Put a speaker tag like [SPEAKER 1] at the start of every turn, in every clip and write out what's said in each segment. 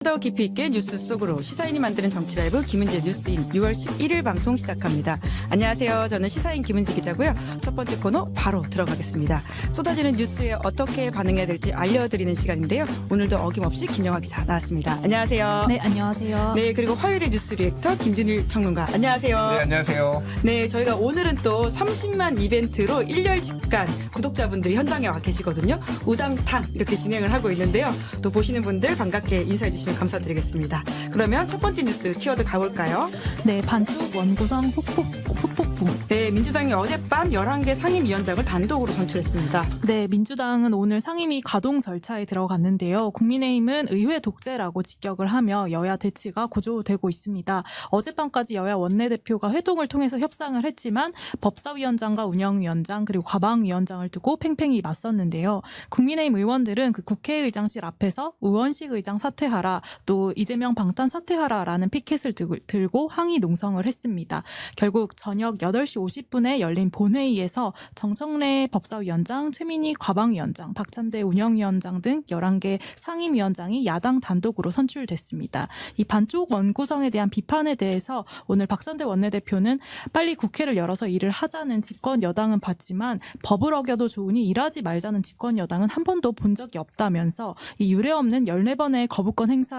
[SPEAKER 1] 더 깊이 있게 뉴스 속으로 시사인이 만드는 정치라이브 김은지의 뉴스인 6월 11일 방송 시작합니다. 안녕하세요. 저는 시사인 김은지 기자고요. 첫 번째 코너 바로 들어가겠습니다. 쏟아지는 뉴스에 어떻게 반응해야 될지 알려드리는 시간인데요. 오늘도 어김없이 김영하 기자 나왔습니다. 안녕하세요.
[SPEAKER 2] 네, 안녕하세요.
[SPEAKER 1] 네, 그리고 화요일의 뉴스 리액터 김준일 평론가. 안녕하세요.
[SPEAKER 3] 네, 안녕하세요.
[SPEAKER 1] 네, 저희가 오늘은 또 30만 이벤트로 1년간 구독자분들이 현장에 와 계시거든요. 우당탕 이렇게 진행을 하고 있는데요. 또 보시는 분들 반갑게 인사해 주시면 감사드리겠습니다. 그러면 첫 번째 뉴스 키워드 가볼까요?
[SPEAKER 2] 네, 반쪽 원구성 후폭풍.
[SPEAKER 1] 네, 민주당이 어젯밤 11개 상임위원장을 단독으로 선출했습니다.
[SPEAKER 2] 네, 민주당은 오늘 상임위 가동 절차에 들어갔는데요. 국민의힘은 의회 독재라고 직격을 하며 여야 대치가 고조되고 있습니다. 어젯밤까지 여야 원내대표가 회동을 통해서 협상을 했지만 법사위원장과 운영위원장 그리고 과방위원장을 두고 팽팽히 맞섰는데요. 국민의힘 의원들은 그 국회의장실 앞에서 의원식 의장 사퇴하라, 또 이재명 방탄 사퇴하라라는 피켓을 들고 항의 농성을 했습니다. 결국 저녁 8시 50분에 열린 본회의에서 정청래 법사위원장, 최민희 과방위원장, 박찬대 운영위원장 등 11개 상임위원장이 야당 단독으로 선출됐습니다. 이 반쪽 원구성에 대한 비판에 대해서 오늘 박찬대 원내대표는 빨리 국회를 열어서 일을 하자는 집권 여당은 봤지만 법을 어겨도 좋으니 일하지 말자는 집권 여당은 한 번도 본 적이 없다면서 이 유례없는 14번의 거부권 행사에도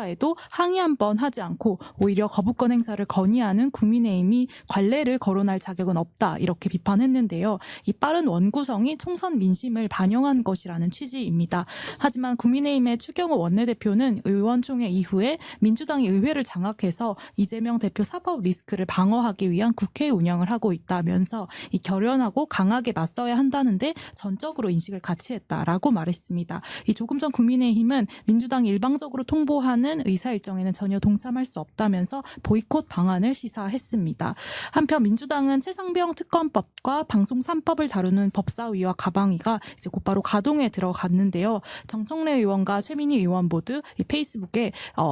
[SPEAKER 2] 항의 한 번 하지 않고 오히려 거부권 행사를 건의하는 국민의힘이 관례를 거론할 자격은 없다, 이렇게 비판했는데요. 이 빠른 원구성이 총선 민심을 반영한 것이라는 취지입니다. 하지만 국민의힘의 추경호 원내대표는 의원총회 이후에 민주당이 의회를 장악해서 이재명 대표 사법 리스크를 방어하기 위한 국회 운영을 하고 있다면서 이 결연하고 강하게 맞서야 한다는데 전적으로 인식을 같이 했다라고 말했습니다. 이 조금 전 국민의힘은 민주당이 일방적으로 통보하는 의사일정에는 전혀 동참할 수 없다면서 보이콧 방안을 시사했습니다. 한편 민주당은 최상병 특검법과 방송 3법을 다루는 법사위와 가방위가 이제 곧바로 가동에 들어갔는데요. 정청래 의원과 최민희 의원 모두 이 페이스북에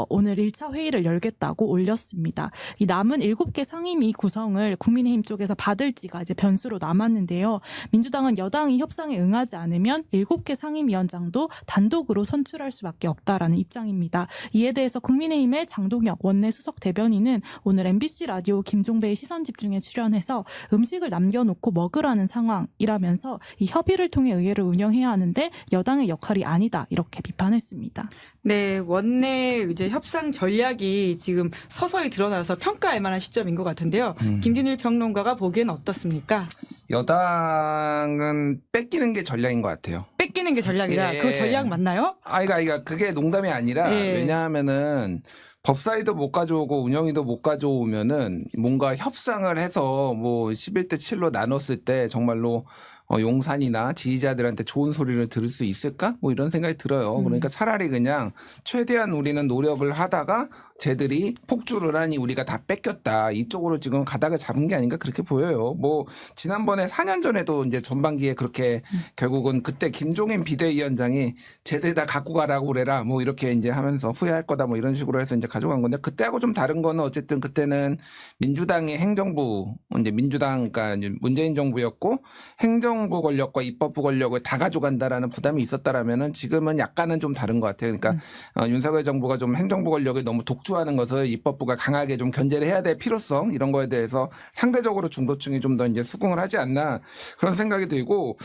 [SPEAKER 2] 오늘 1차 회의를 열겠다고 올렸습니다. 이 남은 7개 상임위 구성을 국민의힘 쪽에서 받을지가 이제 변수로 남았는데요. 민주당은 여당이 협상에 응하지 않으면 7개 상임위원장도 단독으로 선출할 수밖에 없다라는 입장입니다. 이에 대해서 국민의힘의 장동혁 원내 수석 대변인은 오늘 MBC 라디오 김종배의 시선집중에 출연해서 음식을 남겨놓고 먹으라는 상황이라면서 이 협의를 통해 의회를 운영해야 하는데 여당의 역할이 아니다, 이렇게 비판했습니다.
[SPEAKER 1] 네, 원내 이제 협상 전략이 지금 서서히 드러나서 평가할 만한 시점인 것 같은데요. 김준일 평론가가 보기엔 어떻습니까?
[SPEAKER 3] 여당은 뺏기는 게 전략인 것 같아요.
[SPEAKER 1] 뺏기는 게 전략이다.
[SPEAKER 3] 예.
[SPEAKER 1] 그 전략 맞나요?
[SPEAKER 3] 그러니까 그게 농담이 아니라
[SPEAKER 1] 예.
[SPEAKER 3] 왜냐하면은 법사위도 못 가져오고 운영위도 못 가져오면은 뭔가 협상을 해서 뭐 11대 7로 나눴을 때 정말로 용산이나 지지자들한테 좋은 소리를 들을 수 있을까? 뭐 이런 생각이 들어요. 그러니까 차라리 그냥 최대한 우리는 노력을 하다가 쟤들이 폭주를 하니 우리가 다 뺏겼다, 이쪽으로 지금 가닥을 잡은 게 아닌가 그렇게 보여요. 뭐 지난번에 4년 전에도 이제 전반기에 그렇게 결국은 그때 김종인 비대위원장이 쟤들 다 갖고 가라고 그래라 뭐 이렇게 이제 하면서 후회할 거다 뭐 이런 식으로 해서 이제 가져간 건데, 그때하고 좀 다른 거는 어쨌든 그때는 민주당의 행정부, 이제 민주당 그러니까 이제 문재인 정부였고 행정부 권력과 입법부 권력을 다 가져간다라는 부담이 있었다라면은 지금은 약간은 좀 다른 것 같아요. 그러니까 윤석열 정부가 좀 행정부 권력을 너무 독주하는 것을 입법부가 강하게 좀 견제를 해야 될 필요성, 이런 거에 대해서 상대적으로 중도층이 좀 더 이제 수긍을 하지 않나 그런 생각이 들고,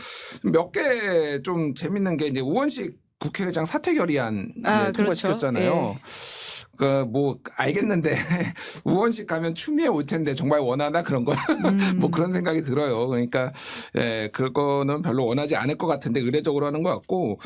[SPEAKER 3] 몇 개 좀 재밌는 게 이제 우원식 국회의장 사퇴 결의안 통과시켰잖아요.
[SPEAKER 1] 그렇죠. 예.
[SPEAKER 3] 뭐 알겠는데 우원식 가면 추미애 올 텐데 정말 원하나 그런 거 뭐 그런 생각이 들어요. 그러니까 그거는 별로 원하지 않을 것 같은데 의례적으로 하는 것 같고,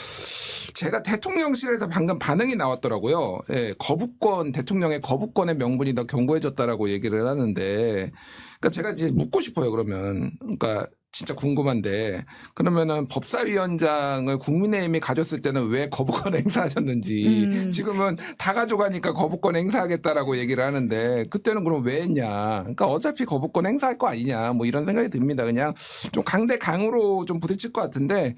[SPEAKER 3] 제가 대통령실에서 방금 반응이 나왔더라고요. 거부권, 대통령의 거부권의 명분이 더 견고해졌다라고 얘기를 하는데, 그러니까 제가 이제 묻고 싶어요. 그러니까 진짜 궁금한데, 그러면은 법사위원장을 국민의힘이 가졌을 때는 왜 거부권 행사하셨는지, 지금은 다 가져가니까 거부권 행사하겠다라고 얘기를 하는데 그때는 그럼 왜 했냐. 그러니까 어차피 거부권 행사할 거 아니냐 뭐 이런 생각이 듭니다. 그냥 좀 강대강으로 좀 부딪힐 것 같은데,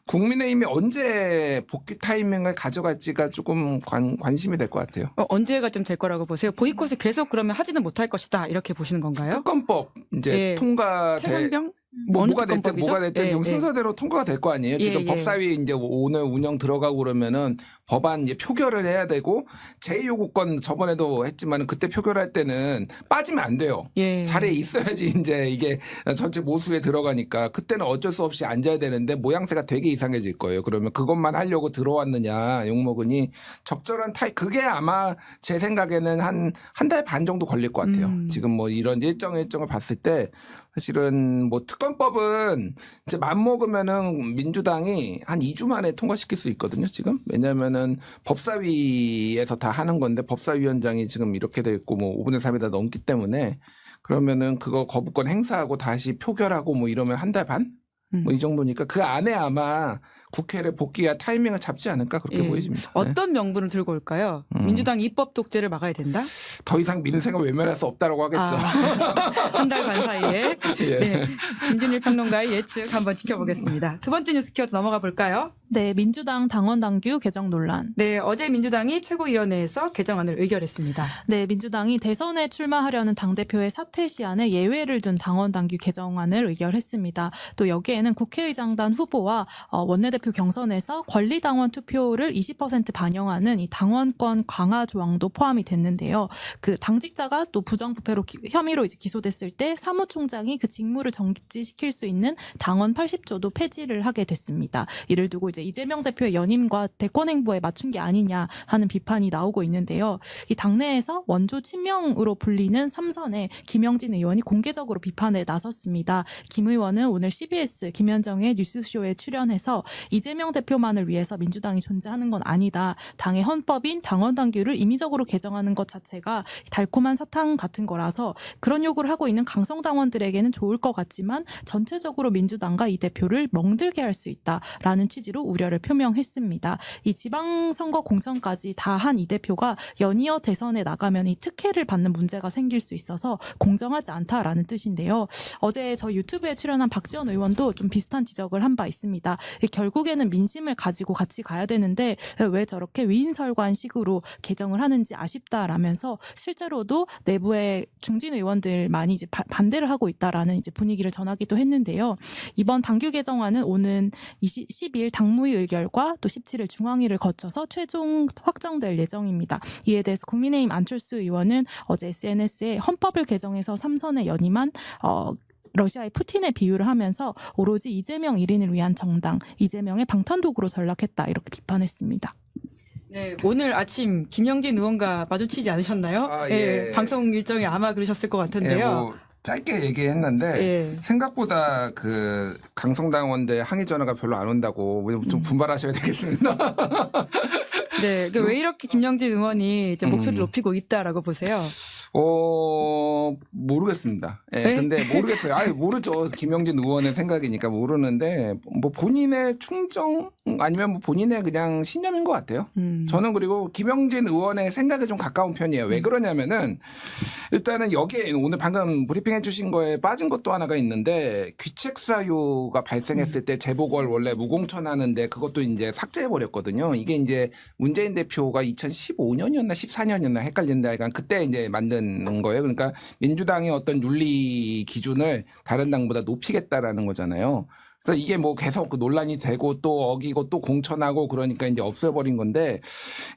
[SPEAKER 3] 국민의힘이 언제 복귀 타이밍을 가져갈지가 조금 관심이 될 것 같아요.
[SPEAKER 1] 언제가 좀 될 거라고 보세요? 보이콧을 계속 그러면 하지는 못할 것이다, 이렇게 보시는 건가요?
[SPEAKER 3] 특검법 이제 통과
[SPEAKER 1] 최상병?
[SPEAKER 3] 뭐가 됐든
[SPEAKER 1] 특검법이죠?
[SPEAKER 3] 뭐가 됐든
[SPEAKER 1] 예,
[SPEAKER 3] 지금
[SPEAKER 1] 예.
[SPEAKER 3] 순서대로 통과가 될 거 아니에요. 지금
[SPEAKER 1] 예.
[SPEAKER 3] 법사위 이제 오늘 운영 들어가고 그러면은 법안 이제 표결을 해야 되고 제2요구권 저번에도 했지만 그때 표결할 때는 빠지면 안 돼요.
[SPEAKER 1] 예.
[SPEAKER 3] 자리에 있어야지 이제 이게 전체 모수에 들어가니까 그때는 어쩔 수 없이 앉아야 되는데 모양새가 되게 이상해질 거예요. 그러면 그것만 하려고 들어왔느냐 욕먹으니 적절한 그게 아마 제 생각에는 한 달 반 정도 걸릴 것 같아요. 지금 뭐 이런 일정을 봤을 때 사실은 뭐 특검법은 이제 맘먹으면은 민주당이 한 2주 만에 통과시킬 수 있거든요, 지금. 왜냐면은 법사위에서 다 하는 건데 법사위원장이 지금 이렇게 돼 있고 뭐 5분의 3이 다 넘기 때문에 그러면은 그거 거부권 행사하고 다시 표결하고 뭐 이러면 한 달 반? 뭐 이 정도니까 그 안에 아마 국회를 복귀할 타이밍을 잡지 않을까 그렇게
[SPEAKER 1] 예.
[SPEAKER 3] 보여집니다. 네.
[SPEAKER 1] 어떤 명분을 들고 올까요? 민주당 입법 독재를 막아야 된다?
[SPEAKER 3] 더 이상 민생을 외면할 수 없다라고 하겠죠.
[SPEAKER 1] 한 달 반 사이에.
[SPEAKER 3] 예.
[SPEAKER 1] 네. 김준일 평론가의 예측 한번 지켜보겠습니다. 두 번째 뉴스 키워드 넘어가 볼까요?
[SPEAKER 2] 네, 민주당 당원 당규 개정 논란.
[SPEAKER 1] 네, 어제 민주당이 최고위원회에서 개정안을 의결했습니다.
[SPEAKER 2] 네, 민주당이 대선에 출마하려는 당대표의 사퇴 시한에 예외를 둔 당원 당규 개정안을 의결했습니다. 또 여기에는 국회의장단 후보와 원내대표 경선에서 권리당원 투표를 20% 반영하는 이 당원권 강화 조항도 포함이 됐는데요. 그 당직자가 또 부정부패로 혐의로 이제 기소됐을 때 사무총장이 그 직무를 정지시킬 수 있는 당원 80조도 폐지를 하게 됐습니다. 이를 두고 이제 이재명 대표의 연임과 대권 행보에 맞춘 게 아니냐 하는 비판이 나오고 있는데요. 이 당내에서 원조 친명으로 불리는 3선의 김영진 의원이 공개적으로 비판에 나섰습니다. 김 의원은 오늘 CBS 김현정의 뉴스쇼에 출연해서 이재명 대표만을 위해서 민주당이 존재하는 건 아니다. 당의 헌법인 당원 당규를 임의적으로 개정하는 것 자체가 달콤한 사탕 같은 거라서 그런 요구를 하고 있는 강성당원들에게는 좋을 것 같지만 전체적으로 민주당과 이 대표를 멍들게 할 수 있다라는 취지로 우려를 표명했습니다. 이 지방선거 공천까지 다 한 이 대표가 연이어 대선에 나가면 이 특혜를 받는 문제가 생길 수 있어서 공정하지 않다라는 뜻인데요. 어제 저 유튜브에 출연한 박지원 의원도 좀 비슷한 지적을 한 바 있습니다. 결국에는 민심을 가지고 같이 가야 되는데 왜 저렇게 위인설관식으로 개정을 하는지 아쉽다라면서 실제로도 내부의 중진 의원들 많이 이제 반대를 하고 있다라는 이제 분위기를 전하기도 했는데요. 이번 당규 개정안은 오는 10일 당무위 의결과 또 17일 중앙위를 거쳐서 최종 확정될 예정입니다. 이에 대해서 국민의힘 안철수 의원은 어제 SNS에 헌법을 개정해서 3선에 연임한 러시아의 푸틴에 비유를 하면서 오로지 이재명 1인을 위한 정당, 이재명의 방탄독으로 전락했다 이렇게 비판했습니다.
[SPEAKER 1] 네, 오늘 아침 김영진 의원과 마주치지 않으셨나요?
[SPEAKER 3] 아, 예.
[SPEAKER 1] 방송 일정이 아마 그러셨을 것 같은데요.
[SPEAKER 3] 예, 뭐 짧게 얘기했는데
[SPEAKER 1] 예.
[SPEAKER 3] 생각보다 그 강성당원들 항의 전화가 별로 안 온다고 좀 분발하셔야 되겠습니다.
[SPEAKER 1] 네, 왜 이렇게 김영진 의원이 이제 목소리를 높이고 있다라고 보세요?
[SPEAKER 3] 모르겠습니다. 예,
[SPEAKER 1] 네?
[SPEAKER 3] 근데 모르겠어요. 아니, 모르죠. 김영진 의원의 생각이니까 모르는데, 뭐 본인의 충정 아니면 뭐 본인의 그냥 신념인 것 같아요. 저는 그리고 김영진 의원의 생각에 좀 가까운 편이에요. 왜 그러냐면은, 일단은 여기에 오늘 방금 브리핑 해주신 거에 빠진 것도 하나가 있는데, 귀책 사유가 발생했을 때 재보궐 원래 무공천하는데 그것도 이제 삭제해버렸거든요. 이게 이제 문재인 대표가 2015년이었나 14년이었나 헷갈린다. 그러니까 그때 이제 만든 거예요. 그러니까 민주당의 어떤 윤리 기준을 다른 당보다 높이겠다라는 거잖아요. 그래서 이게 뭐 계속 논란이 되고 또 어기고 또 공천하고 그러니까 이제 없애버린 건데,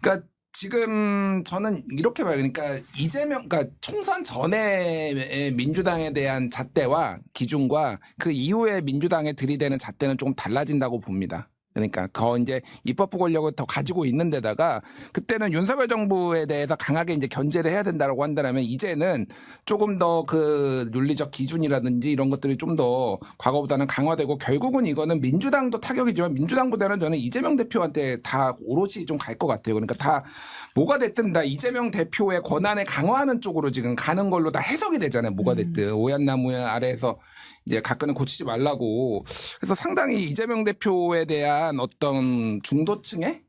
[SPEAKER 3] 그러니까 지금 저는 이렇게 봐요. 그러니까 그러니까 총선 전에 민주당에 대한 잣대와 기준과 그 이후에 민주당에 들이대는 잣대는 조금 달라진다고 봅니다. 그러니까 더 이제 입법부 권력을 더 가지고 있는 데다가 그때는 윤석열 정부에 대해서 강하게 이제 견제를 해야 된다라고 한다면 이제는 조금 더 그 윤리적 기준이라든지 이런 것들이 좀 더 과거보다는 강화되고 결국은 이거는 민주당도 타격이지만 민주당보다는 저는 이재명 대표한테 다 오롯이 좀 갈 것 같아요. 그러니까 다 뭐가 됐든 다 이재명 대표의 권한을 강화하는 쪽으로 지금 가는 걸로 다 해석이 되잖아요. 뭐가 됐든 오얏나무 아래에서 이제 가끔은 고치지 말라고. 그래서 상당히 이재명 대표에 대한 어떤 중도층의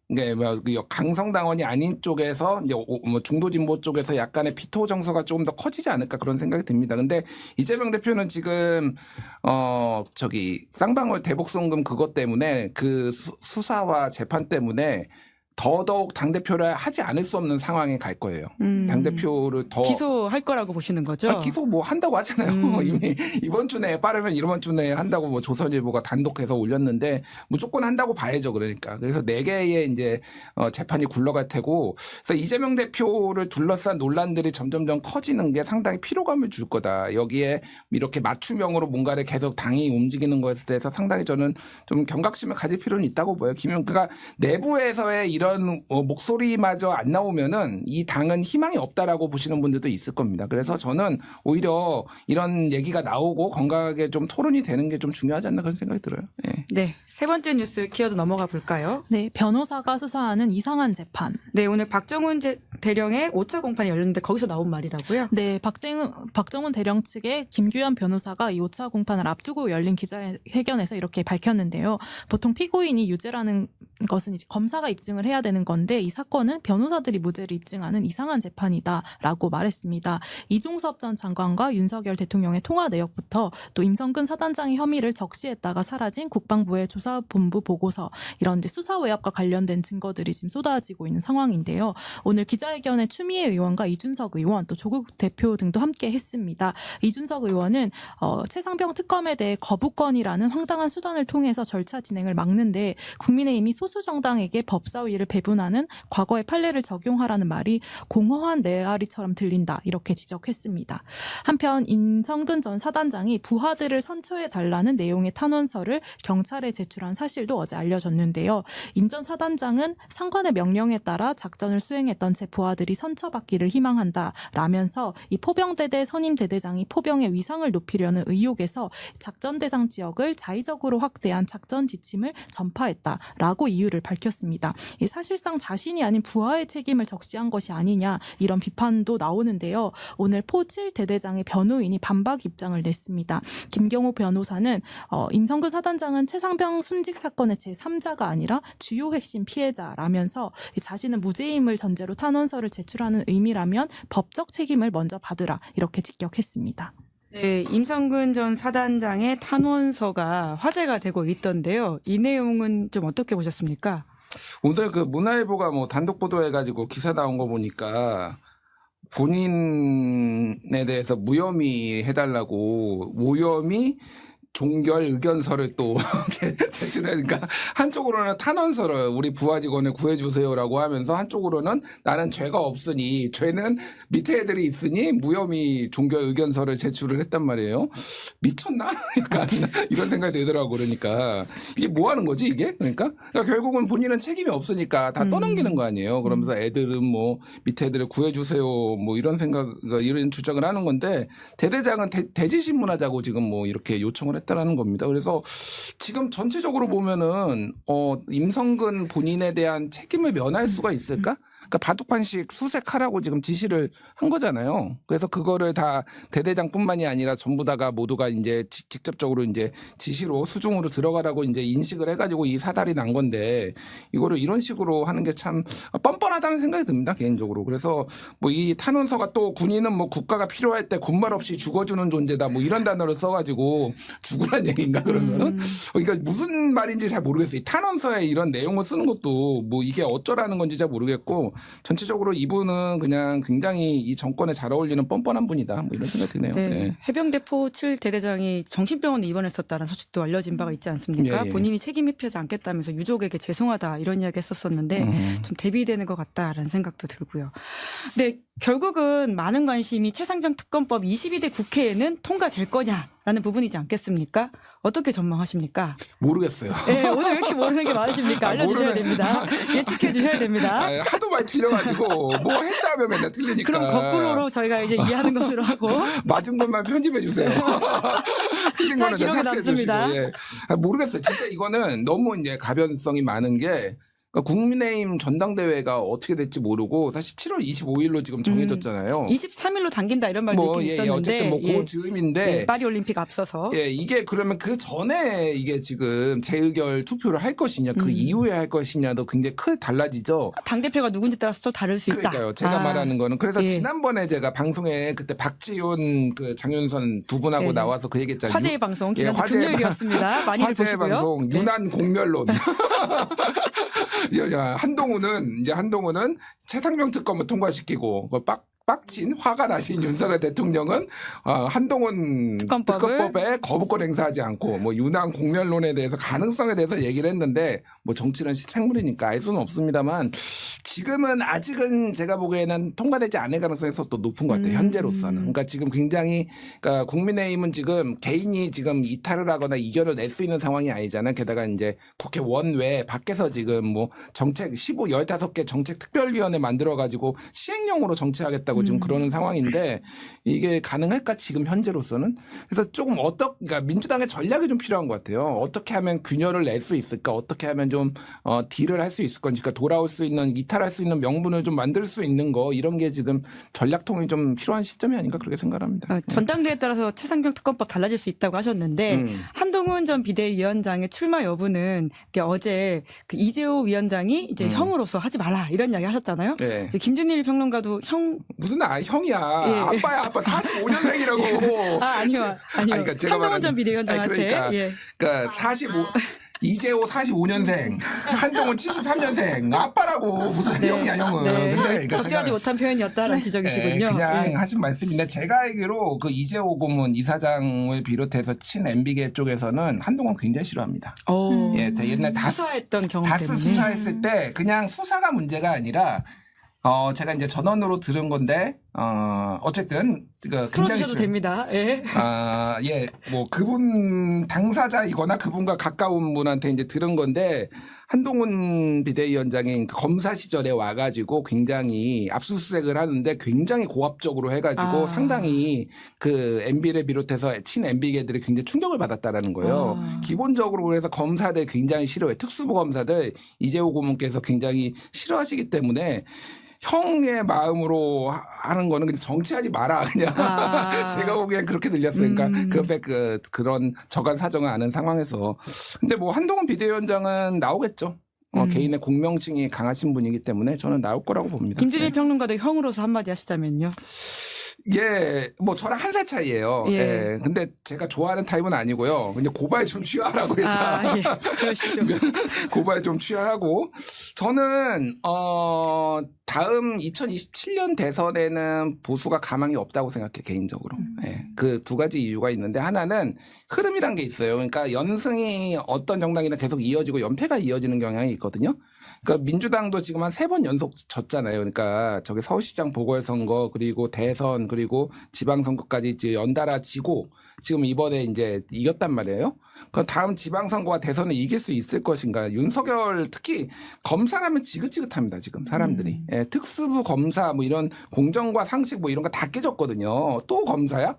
[SPEAKER 3] 강성당원이 아닌 쪽에서 이제 뭐 중도 진보 쪽에서 약간의 비토 정서가 조금 더 커지지 않을까 그런 생각이 듭니다. 근데 이재명 대표는 지금 쌍방울 대북송금 그것 때문에 그 수사와 재판 때문에 더더욱 당대표를 하지 않을 수 없는 상황에 갈 거예요. 당대표를 더
[SPEAKER 1] 기소할 거라고 보시는 거죠?
[SPEAKER 3] 기소 뭐 한다고 하잖아요. 이미 이번 주 내에 빠르면 이번 주 내에 한다고 뭐 조선일보가 단독해서 올렸는데 무조건 한다고 봐야죠. 그러니까 그래서 4개의 이제 재판이 굴러갈 테고 그래서 이재명 대표를 둘러싼 논란들이 점점점 커지는 게 상당히 피로감을 줄 거다. 여기에 이렇게 맞춤형으로 뭔가를 계속 당이 움직이는 것에 대해서 상당히 저는 좀 경각심을 가질 필요는 있다고 보여요. 그러니까 내부에서의 이런 목소리마저 안 나오면은 이 당은 희망이 없다라고 보시는 분들도 있을 겁니다. 그래서 저는 오히려 이런 얘기가 나오고 건강하게 좀 토론이 되는 게 좀 중요하지 않나 그런 생각이 들어요. 예.
[SPEAKER 1] 네. 세 번째 뉴스 키워드 넘어가 볼까요?
[SPEAKER 2] 네, 변호사가 수사하는 이상한 재판.
[SPEAKER 1] 네, 오늘 박정훈 대령의 5차 공판이 열렸는데 거기서 나온 말이라고요?
[SPEAKER 2] 네, 박정훈 대령 측의 김규현 변호사가 이 5차 공판을 앞두고 열린 기자회견에서 이렇게 밝혔는데요. 보통 피고인이 유죄라는 것은 이제 검사가 입증을 해야 되는 건데 이 사건은 변호사들이 무죄를 입증하는 이상한 재판이다라고 말했습니다. 이종섭 전 장관과 윤석열 대통령의 통화 내역부터 또 임성근 사단장의 혐의를 적시했다가 사라진 국방부의 조사본부 보고서 이런 이제 수사 외압과 관련된 증거들이 지금 쏟아지고 있는 상황인데요. 오늘 기자회견에 추미애 의원과 이준석 의원 또 조국 대표 등도 함께 했습니다. 이준석 의원은 최상병 특검에 대해 거부권이라는 황당한 수단을 통해서 절차 진행을 막는데 국민의힘이 소수 정당에게 법사위를 배분하는 과거의 판례를 적용하라는 말이 공허한 메아리처럼 들린다 이렇게 지적했습니다. 한편 임성근 전 사단장이 부하들을 선처해달라는 내용의 탄원서를 경찰에 제출한 사실도 어제 알려졌는데요. 임 전 사단장은 상관의 명령에 따라 작전을 수행했던 제 부하들이 선처받기를 희망한다라면서 이 포병대대 선임대대장이 포병의 위상을 높이려는 의혹에서 작전 대상 지역을 자의적으로 확대한 작전 지침을 전파했다라고 이유를 밝혔습니다. 사실상 자신이 아닌 부하의 책임을 적시한 것이 아니냐 이런 비판도 나오는데요. 오늘 포 7대대장의 변호인이 반박 입장을 냈습니다. 김경호 변호사는 임성근 사단장은 최상병 순직 사건의 제3자가 아니라 주요 핵심 피해자라면서 자신은 무죄임을 전제로 탄원서를 제출하는 의미라면 법적 책임을 먼저 받으라 이렇게 직격했습니다.
[SPEAKER 1] 네, 임성근 전 사단장의 탄원서가 화제가 되고 있던데요. 이 내용은 좀 어떻게 보셨습니까?
[SPEAKER 3] 오늘 그 문화일보가 뭐 단독 보도해가지고 기사 나온 거 보니까 본인에 대해서 무혐의 해달라고 무혐의 종결 의견서를 또 제출하니까 한쪽으로는 탄원서를 우리 부하 직원을 구해주세요라고 하면서 한쪽으로는 나는 죄가 없으니 죄는 밑에 애들이 있으니 무혐의 종결 의견서를 제출을 했단 말이에요. 미쳤나? 약간 이런 생각이 들더라고. 그러니까 이게 뭐 하는 거지 이게? 그러니까 결국은 본인은 책임이 없으니까 다 떠넘기는 거 아니에요. 그러면서 애들은 뭐 밑에 애들을 구해주세요 뭐 이런 생각 이런 주장을 하는 건데 대대장은 대지신문하자고 지금 뭐 이렇게 요청을 했다라는 겁니다. 그래서 지금 전체적으로 보면은 임성근 본인에 대한 책임을 면할 수가 있을까? 그러니까 바둑판식 수색하라고 지금 지시를 한 거잖아요. 그래서 그거를 다 대대장뿐만이 아니라 전부 다가 모두가 이제 직접적으로 이제 지시로 수중으로 들어가라고 이제 인식을 해가지고 이 사달이 난 건데 이거를 이런 식으로 하는 게 참 뻔뻔하다는 생각이 듭니다 개인적으로. 그래서 뭐 이 탄원서가 또 군인은 뭐 국가가 필요할 때 군말 없이 죽어주는 존재다 뭐 이런 단어를 써가지고 죽으란 얘기인가 그러면은 그러니까 무슨 말인지 잘 모르겠어요. 이 탄원서에 이런 내용을 쓰는 것도 뭐 이게 어쩌라는 건지 잘 모르겠고. 전체적으로 이분은 그냥 굉장히 이 정권에 잘 어울리는 뻔뻔한 분이다. 뭐 이런 생각이 드네요.
[SPEAKER 1] 네.
[SPEAKER 3] 네.
[SPEAKER 1] 해병대 포 7대대장이 정신병원에 입원했었다는 소식도 알려진 바가 있지 않습니까?
[SPEAKER 3] 예.
[SPEAKER 1] 본인이 책임 회피하지 않겠다면서 유족에게 죄송하다 이런 이야기 했었었는데 좀 대비되는 것 같다라는 생각도 들고요. 네, 결국은 많은 관심이 최상병 특검법 22대 국회에는 통과될 거냐라는 부분이지 않겠습니까? 어떻게 전망하십니까?
[SPEAKER 3] 모르겠어요.
[SPEAKER 1] 네, 오늘 왜 이렇게 모르는 게 많으십니까? 알려주셔야 됩니다. 예측해 주셔야 됩니다.
[SPEAKER 3] 하도 많이 틀려가지고 뭐 했다 하면 맨날 틀리니까.
[SPEAKER 1] 그럼 거꾸로 저희가 이제 이해하는 것으로 하고.
[SPEAKER 3] 맞은 것만 편집해 주세요. 틀린 거는
[SPEAKER 1] 기록에
[SPEAKER 3] 삭제해 주시고.
[SPEAKER 1] 남습니다.
[SPEAKER 3] 예. 모르겠어요. 진짜 이거는 너무 이제 가변성이 많은 게 그러니까 국민의힘 전당대회가 어떻게 될지 모르고 사실 7월 25일로 지금 정해졌잖아요.
[SPEAKER 1] 23일로 당긴다 이런 말도 있긴 있었는데.
[SPEAKER 3] 어쨌든 뭐 그 즈음인데.
[SPEAKER 1] 파리 올림픽 앞서서.
[SPEAKER 3] 예, 이게 그러면 그 전에 이게 지금 재의결 투표를 할 것이냐, 그 이후에 할 것이냐도 굉장히 크게 달라지죠.
[SPEAKER 1] 당대표가 누군지 따라서 또 다를 수 있다.
[SPEAKER 3] 그러니까요. 제가 말하는 거는. 그래서
[SPEAKER 1] 예.
[SPEAKER 3] 지난번에 제가 방송에 그때 박지훈 그 장윤선 두 분하고
[SPEAKER 1] 예.
[SPEAKER 3] 나와서 그 얘기했잖아요.
[SPEAKER 1] 화제의 방송. 지난
[SPEAKER 3] 화제의
[SPEAKER 1] 금요일이었습니다. 많이들
[SPEAKER 3] 화제의
[SPEAKER 1] 보시고요.
[SPEAKER 3] 방송. 유난 공멸론. 한동훈은 최상병 특검을 통과시키고 그걸 빡친 화가 나신 윤석열 대통령은 한동훈 특검법에 거부권 행사하지 않고 뭐 윤핵 공멸론에 대해서 가능성에 대해서 얘기를 했는데 뭐 정치는 생물이니까 알 수는 없습니다만 지금은 아직은 제가 보기에는 통과되지 않을 가능성이 또 높은 것 같아요. 현재로서는. 그러니까 지금 굉장히 그러니까 국민의힘은 지금 개인이 지금 이탈을 하거나 이견을 낼 수 있는 상황이 아니잖아요. 게다가 이제 국회 원외 밖에서 지금 뭐 정책 15개 정책 특별위원회 만들어 가지고 시행령으로 정치하겠다고 지금 그러는 상황인데 이게 가능할까 지금 현재로서는. 그래서 조금 그러니까 민주당의 전략이 좀 필요한 것 같아요. 어떻게 하면 균열을 낼 수 있을까? 어떻게 하면 좀 딜을 할 수 있을 건지, 그러니까 돌아올 수 있는 이탈할 수 있는 명분을 좀 만들 수 있는 거 이런 게 지금 전략통이 좀 필요한 시점이 아닌가 그렇게 생각합니다.
[SPEAKER 1] 전당대회에 따라서 최상병 특검법 달라질 수 있다고 하셨는데 한동훈 전 비대위원장의 출마 여부는 어제 그 이재호 위원장이 이제 형으로서 하지 말라 이런 이야기 하셨잖아요.
[SPEAKER 3] 네.
[SPEAKER 1] 김준일 평론가도
[SPEAKER 3] 무슨 형이야.
[SPEAKER 1] 예.
[SPEAKER 3] 아빠야. 아빠 45년생이라고.
[SPEAKER 1] 아니요.
[SPEAKER 3] 그러니까 제가
[SPEAKER 1] 한동훈 전 비대위원장한테.
[SPEAKER 3] 그러니까 45 이재호 45년생, 한동훈 73년생, 아빠라고 무슨 형이야 형은.
[SPEAKER 1] 네.
[SPEAKER 3] 근데 그러니까
[SPEAKER 1] 적절하지 못한 표현이었다라는 지적이시군요.
[SPEAKER 3] 그냥 하신 말씀인데 제가 알기로 그 이재호 고문 이사장을 비롯해서 친 MB계 쪽에서는 한동훈 굉장히 싫어합니다. 옛날
[SPEAKER 1] 수사했던 경험
[SPEAKER 3] 다스
[SPEAKER 1] 때문에.
[SPEAKER 3] 수사했을 때 그냥 수사가 문제가 아니라 제가 이제 전원으로 들은 건데, 어쨌든, 굉장히.
[SPEAKER 1] 풀어주셔도 됩니다. 예.
[SPEAKER 3] 뭐, 그분 당사자이거나 그분과 가까운 분한테 이제 들은 건데, 한동훈 비대위원장이 검사 시절에 와가지고 굉장히 압수수색을 하는데 굉장히 고압적으로 해가지고 상당히 그 MB를 비롯해서 친 MB계들이 굉장히 충격을 받았다라는 거예요. 기본적으로 그래서 검사들 굉장히 싫어해. 특수부 검사들 이재호 고문께서 굉장히 싫어하시기 때문에 형의 마음으로 하는 거는 그냥 정치하지 마라 그냥 제가 보기엔 그렇게 들렸어요. 그러니까 그 옆에 그런 저간 사정을 아는 상황에서 근데 뭐 한동훈 비대위원장은 나오겠죠. 개인의 공명층이 강하신 분이기 때문에 저는 나올 거라고 봅니다.
[SPEAKER 1] 김준일 평론가도 형으로서 한마디 하시자면요.
[SPEAKER 3] 예, 뭐 저랑 한 살 차이예요. 예. 근데 제가 좋아하는 타입은 아니고요. 근데 고발 좀 취하라고 했다.
[SPEAKER 1] 예. 그러시죠.
[SPEAKER 3] 고발 좀 취하고 저는 다음 2027년 대선에는 보수가 가망이 없다고 생각해 개인적으로. 예. 그 두 가지 이유가 있는데 하나는 흐름이란 게 있어요. 그러니까 연승이 어떤 정당이나 계속 이어지고 연패가 이어지는 경향이 있거든요. 그러니까 민주당도 지금 한 3번 연속 졌잖아요. 그러니까 저기 서울시장 보궐선거 그리고 대선 그리고 지방선거까지 이제 연달아 지고 지금 이번에 이제 이겼단 말이에요. 그럼 다음 지방선거와 대선을 이길 수 있을 것인가? 윤석열 특히 검사라면 지긋지긋합니다. 지금 사람들이. 예, 특수부 검사 뭐 이런 공정과 상식 뭐 이런 거 다 깨졌거든요. 또 검사야?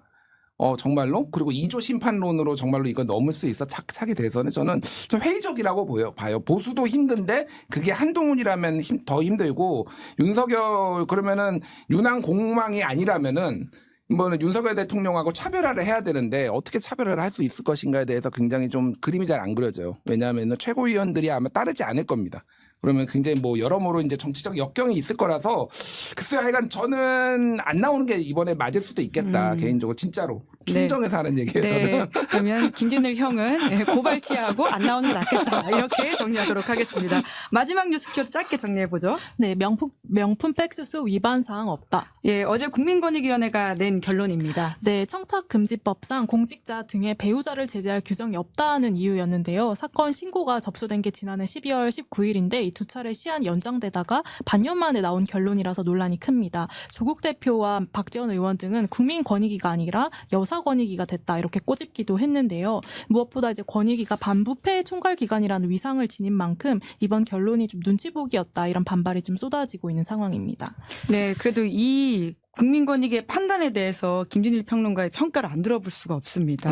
[SPEAKER 3] 정말로? 그리고 2조 심판론으로 정말로 이거 넘을 수 있어? 차기 대선에 저는 좀 회의적이라고 봐요. 보수도 힘든데 그게 한동훈이라면 더 힘들고 윤석열 그러면은 윤핵 공망이 아니라면은 뭐는 윤석열 대통령하고 차별화를 해야 되는데 어떻게 차별화를 할 수 있을 것인가에 대해서 굉장히 좀 그림이 잘 안 그려져요. 왜냐하면 최고위원들이 아마 따르지 않을 겁니다. 그러면 굉장히 뭐 여러모로 이제 정치적 역경이 있을 거라서 글쎄요, 하여간 저는 안 나오는 게 이번에 맞을 수도 있겠다. 개인적으로 진짜로 충정해서 하는 얘기예요. 저는.
[SPEAKER 1] 그러면 김준일 형은 고발치하고 안 나오는 게 낫겠다. 이렇게 정리하도록 하겠습니다. 마지막 뉴스 키워드 짧게 정리해 보죠.
[SPEAKER 2] 네, 명품 백수수 위반 사항 없다.
[SPEAKER 1] 예, 어제 국민권익위원회가 낸 결론입니다.
[SPEAKER 2] 네, 청탁금지법상 공직자 등의 배우자를 제재할 규정이 없다는 이유였는데요. 사건 신고가 접수된 게 지난해 12월 19일인데 이 두 차례 시한 연장되다가 반년 만에 나온 결론이라서 논란이 큽니다. 조국 대표와 박지원 의원 등은 국민권익위가 아니라 여사권익위가 됐다 이렇게 꼬집기도 했는데요. 무엇보다 이제 권익위가 반부패 총괄기관이라는 위상을 지닌 만큼 이번 결론이 좀 눈치 보기였다 이런 반발이 좀 쏟아지고 있는 상황입니다.
[SPEAKER 1] 네, 그래도 이 국민권익의 판단에 대해서 김준일 평론가의 평가를 안 들어볼 수가 없습니다.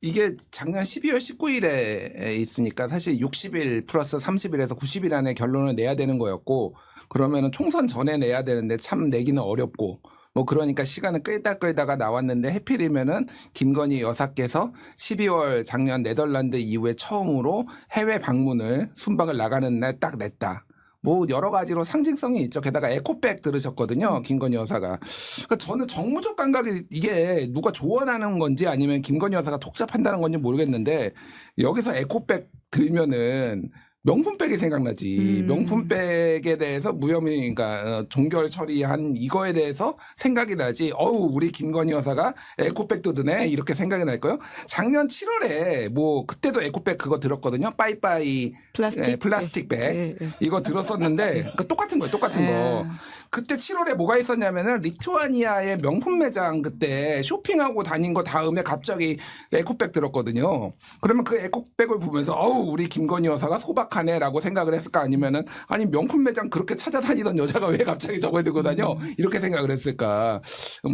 [SPEAKER 3] 이게 작년 12월 19일에 있으니까 사실 60일 플러스 30일에서 90일 안에 결론을 내야 되는 거였고 그러면은 총선 전에 내야 되는데 참 내기는 어렵고 뭐 그러니까 시간을 끌다가 나왔는데 해필이면은 김건희 여사께서 12월 작년 네덜란드 이후에 처음으로 해외 방문을 순방을 나가는 날 딱 냈다. 뭐 여러 가지로 상징성이 있죠. 게다가 에코백 들으셨거든요. 김건희 여사가. 그러니까 저는 정무적 감각이 이게 누가 조언하는 건지 아니면 김건희 여사가 독자판다는 건지 모르겠는데 여기서 에코백 들면은 명품백이 생각나지.
[SPEAKER 1] 음.
[SPEAKER 3] 명품백에 대해서 무혐의, 그러니까 종결 처리한 이거에 대해서 생각이 나지. 어우, 우리 김건희 여사가 에코백도 드네. 이렇게 생각이 날 거요. 작년 7월에 뭐 그때도 에코백 그거 들었거든요. 빠이빠이 플라스틱 백.
[SPEAKER 1] 네, 네.
[SPEAKER 3] 이거 들었었는데 그러니까 똑같은 거예요. 똑같은 거. 그때 7월에 뭐가 있었냐면은 리투아니아의 명품 매장 그때 쇼핑하고 다닌 거 다음에 갑자기 에코백 들었거든요. 그러면 그 에코백을 보면서 어우, 우리 김건희 여사가 소박하네라고 생각을 했을까? 아니면은 아니 명품 매장 그렇게 찾아다니던 여자가 왜 갑자기 저걸 들고 다녀? 이렇게 생각을 했을까?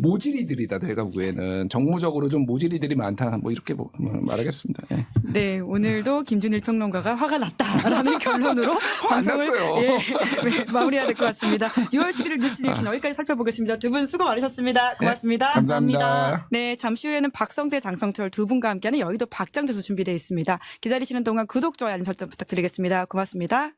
[SPEAKER 3] 모질이들이다. 내가 보기에는 정무적으로 좀 모질이들이 많다. 뭐 이렇게 말하겠습니다. 예.
[SPEAKER 1] 네, 오늘도 김준일 평론가가 화가 났다라는 결론으로 방송을
[SPEAKER 3] 났어요.
[SPEAKER 1] 네, 마무리해야 될 것 같습니다. 6월 11일 뉴스 리액션 여기까지 살펴보겠습니다. 두 분 수고 많으셨습니다. 고맙습니다.
[SPEAKER 3] 네, 감사합니다.
[SPEAKER 1] 네, 잠시 후에는 박성재, 장성철 두 분과 함께하는 여의도 박장대소 준비되어 있습니다. 기다리시는 동안 구독, 좋아요, 알림 설정 부탁드리겠습니다. 고맙습니다.